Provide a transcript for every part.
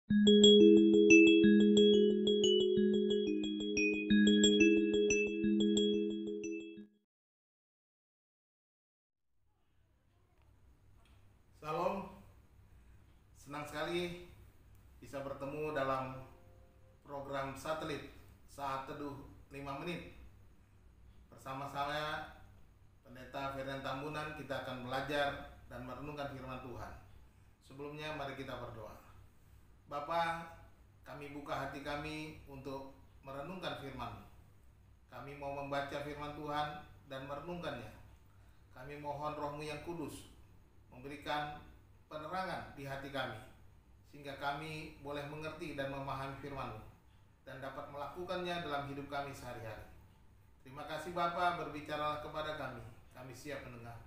Salam, senang sekali bisa bertemu dalam program satelit Saat Teduh 5 Menit. Bersama saya, Pendeta Ferdinand Tambunan, kita akan belajar dan merenungkan firman Tuhan. Sebelumnya mari kita berdoa. Bapa, kami buka hati kami untuk merenungkan firman-Mu. Kami mau membaca firman Tuhan dan merenungkannya. Kami mohon Roh-Mu yang kudus memberikan penerangan di hati kami, sehingga kami boleh mengerti dan memahami firman-Mu dan dapat melakukannya dalam hidup kami sehari-hari. Terima kasih Bapa, berbicaralah kepada kami. Kami siap mendengar.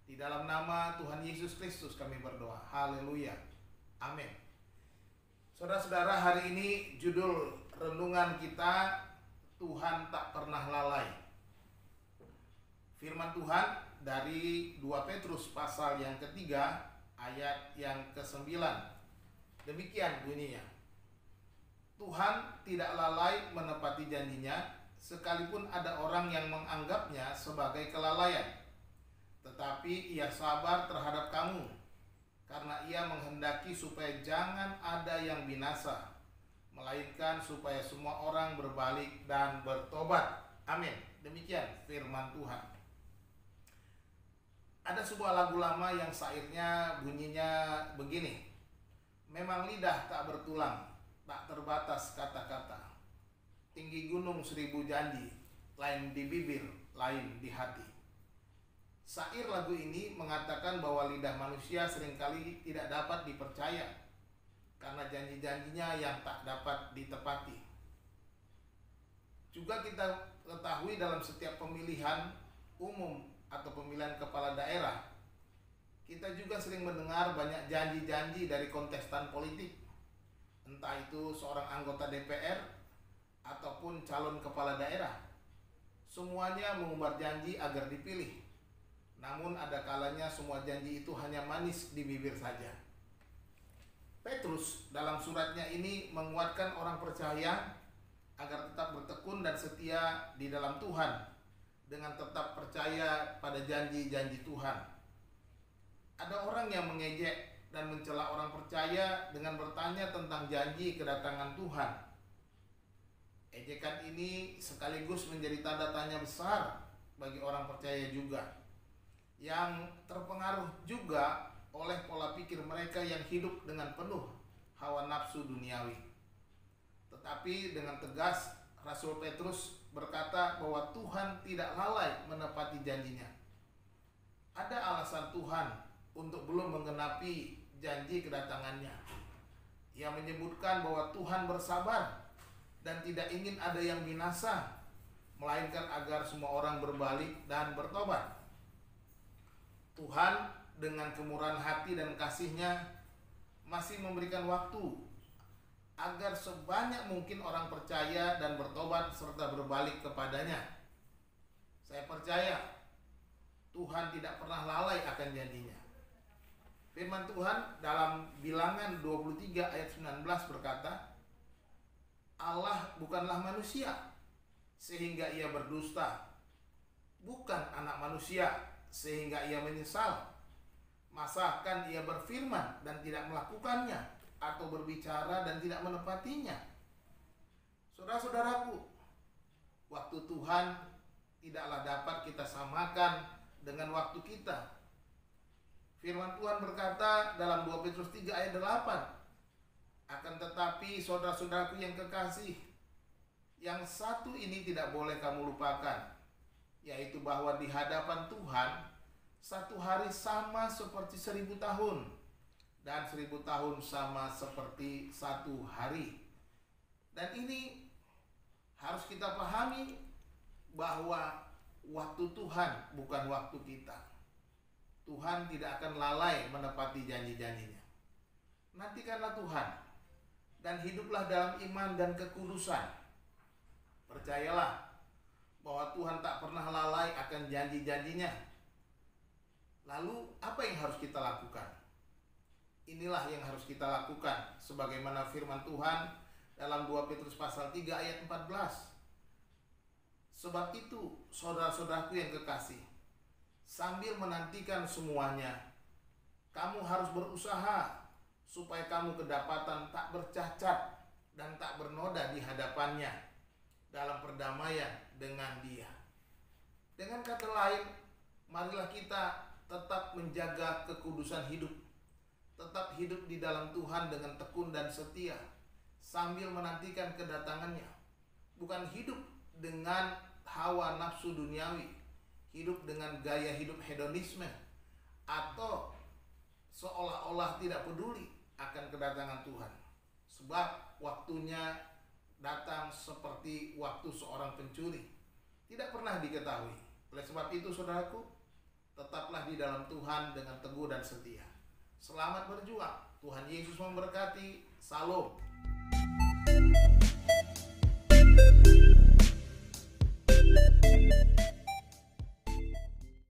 Di dalam nama Tuhan Yesus Kristus kami berdoa. Haleluya. Amin. Saudara-saudara, hari ini judul renungan kita, Tuhan tak pernah lalai. Firman Tuhan dari 2 Petrus pasal yang ketiga ayat yang ke-9. Demikian bunyinya. Tuhan tidak lalai menepati janjinya, sekalipun ada orang yang menganggapnya sebagai kelalaian. Tetapi ia sabar terhadap kamu, karena ia menghendaki supaya jangan ada yang binasa, melainkan supaya semua orang berbalik dan bertobat. Amin. Demikian firman Tuhan. Ada sebuah lagu lama yang syairnya bunyinya begini. Memang lidah tak bertulang, tak terbatas kata-kata. Tinggi gunung 1000 janji, lain di bibir, lain di hati. Syair lagu ini mengatakan bahwa lidah manusia seringkali tidak dapat dipercaya karena janji-janjinya yang tak dapat ditepati. Juga kita ketahui dalam setiap pemilihan umum atau pemilihan kepala daerah, kita juga sering mendengar banyak janji-janji dari kontestan politik, entah itu seorang anggota DPR ataupun calon kepala daerah. Semuanya mengumbar janji agar dipilih. Namun ada kalanya semua janji itu hanya manis di bibir saja. Petrus dalam suratnya ini menguatkan orang percaya agar tetap bertekun dan setia di dalam Tuhan dengan tetap percaya pada janji-janji Tuhan. Ada orang yang mengejek dan mencela orang percaya dengan bertanya tentang janji kedatangan Tuhan. Ejekan ini sekaligus menjadi tanda tanya besar bagi orang percaya juga, yang terpengaruh juga oleh pola pikir mereka yang hidup dengan penuh hawa nafsu duniawi. Tetapi dengan tegas Rasul Petrus berkata bahwa Tuhan tidak lalai menepati janjinya. Ada alasan Tuhan untuk belum menggenapi janji kedatangannya. Ia menyebutkan bahwa Tuhan bersabar dan tidak ingin ada yang binasa, melainkan agar semua orang berbalik dan bertobat. Tuhan dengan kemurahan hati dan kasih-Nya masih memberikan waktu agar sebanyak mungkin orang percaya dan bertobat serta berbalik kepadanya. Saya percaya Tuhan tidak pernah lalai akan janjinya. Firman Tuhan dalam Bilangan 23 ayat 19 berkata, Allah bukanlah manusia sehingga ia berdusta, bukan anak manusia sehingga ia menyesal. Masakan ia berfirman dan tidak melakukannya, atau berbicara dan tidak menepatinya? Saudara-saudaraku, waktu Tuhan tidaklah dapat kita samakan dengan waktu kita. Firman Tuhan berkata dalam 2 Petrus 3 ayat 8, akan tetapi saudara-saudaraku yang kekasih, yang satu ini tidak boleh kamu lupakan, yaitu bahwa di hadapan Tuhan satu hari sama seperti 1000 tahun, dan 1000 tahun sama seperti satu hari. Dan ini harus kita pahami bahwa waktu Tuhan bukan waktu kita. Tuhan tidak akan lalai menepati janji-janjinya. Nantikanlah Tuhan dan hiduplah dalam iman dan kekudusan. Percayalah bahwa Tuhan tak pernah lalai akan janji-janjinya. Lalu apa yang harus kita lakukan? inilah yang harus kita lakukan sebagaimana firman Tuhan dalam 2 Petrus pasal 3 ayat 14. Sebab itu, saudara-saudaraku yang kekasih, sambil menantikan semuanya, kamu harus berusaha supaya kamu kedapatan tak bercacat dan tak bernoda di hadapannya dalam perdamaian dengan Dia. Dengan kata lain, marilah kita tetap menjaga kekudusan hidup, tetap hidup di dalam Tuhan dengan tekun dan setia sambil menantikan kedatangannya. Bukan hidup dengan hawa nafsu duniawi, hidup dengan gaya hidup hedonisme, atau seolah-olah tidak peduli akan kedatangan Tuhan. Sebab waktunya datang seperti waktu seorang pencuri, tidak pernah diketahui. Oleh sebab itu, saudaraku, tetaplah di dalam Tuhan dengan teguh dan setia. Selamat berjuang. Tuhan Yesus memberkati. Salam.